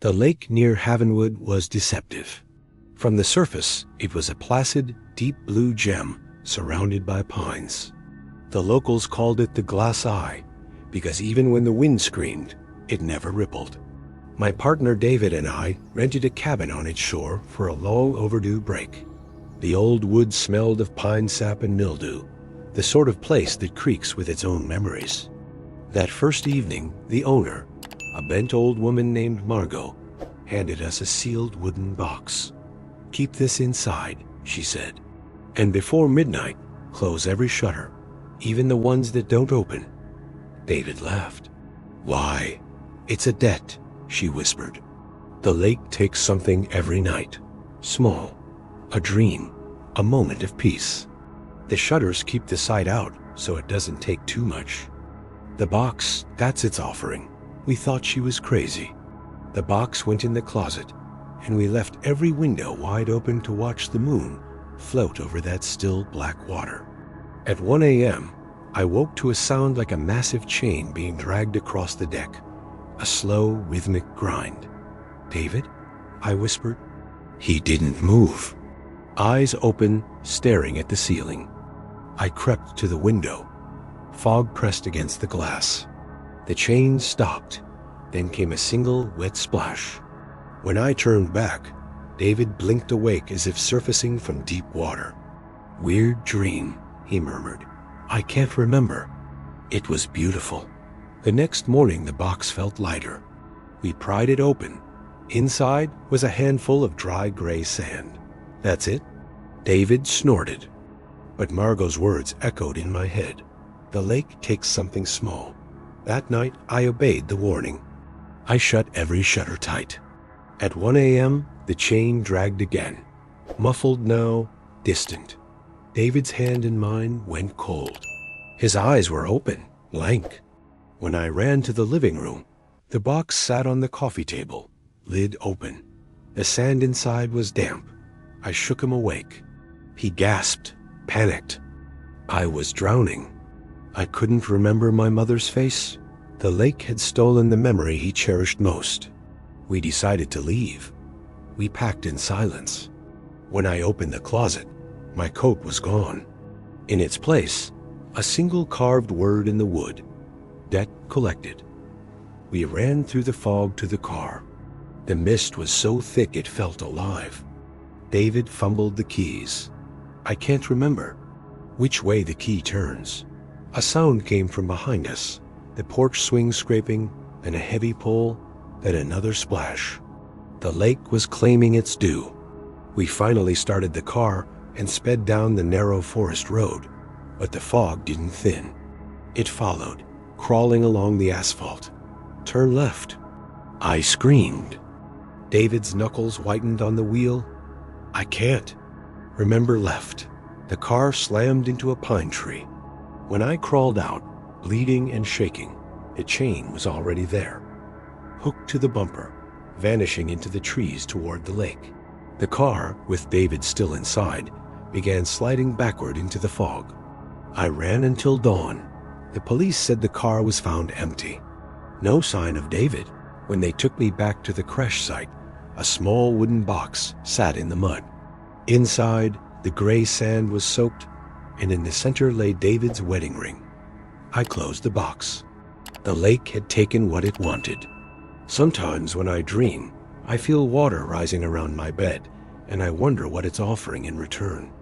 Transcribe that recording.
The lake near Havenwood was deceptive. From the surface, it was a placid, deep blue gem surrounded by pines. The locals called it the glass eye because even when the wind screamed, it never rippled. My partner David and I rented a cabin on its shore for a long overdue break. The old woods smelled of pine sap and mildew, the sort of place that creaks with its own memories. That first evening, the owner, a bent old woman named Margot, handed us a sealed wooden box. "Keep this inside," she said, "and before midnight, close every shutter, even the ones that don't open." David laughed. "Why? It's a debt," she whispered. "The lake takes something every night. Small. A dream. A moment of peace. The shutters keep the sight out so it doesn't take too much. The box, that's its offering." We thought she was crazy. The box went in the closet, and we left every window wide open to watch the moon float over that still black water. At 1 a.m., I woke to a sound like a massive chain being dragged across the deck, a slow, rhythmic grind. "David?" I whispered. He didn't move. Eyes open, staring at the ceiling. I crept to the window. Fog pressed against the glass. The chain stopped. Then came a single wet splash. When I turned back, David blinked awake as if surfacing from deep water. "Weird dream," he murmured. "I can't remember." It was beautiful. The next morning the box felt lighter. We pried it open. Inside was a handful of dry gray sand. "That's it?" David snorted. But Margot's words echoed in my head. "The lake takes something small." That night I obeyed the warning. I shut every shutter tight. At 1 a.m., the chain dragged again. Muffled now, distant. David's hand in mine went cold. His eyes were open, blank. When I ran to the living room, the box sat on the coffee table, lid open. The sand inside was damp. I shook him awake. He gasped, panicked. I was drowning. I couldn't remember my mother's face. The lake had stolen the memory he cherished most. We decided to leave. We packed in silence. When I opened the closet, my coat was gone. In its place, a single carved word in the wood: debt collected. We ran through the fog to the car. The mist was so thick it felt alive. David fumbled the keys. I can't remember which way the key turns. A sound came from behind us, the porch swing scraping, then a heavy pull, then another splash. The lake was claiming its due. We finally started the car and sped down the narrow forest road, but the fog didn't thin. It followed, crawling along the asphalt. "Turn left." I screamed. David's knuckles whitened on the wheel. "I can't." "Remember left." The car slammed into a pine tree. When I crawled out, bleeding and shaking, the chain was already there, hooked to the bumper, vanishing into the trees toward the lake. The car, with David still inside, began sliding backward into the fog. I ran until dawn. The police said the car was found empty. No sign of David. When they took me back to the crash site, a small wooden box sat in the mud. Inside, the gray sand was soaked, and in the center lay David's wedding ring. I closed the box. The lake had taken what it wanted. Sometimes when I dream, I feel water rising around my bed, and I wonder what it's offering in return.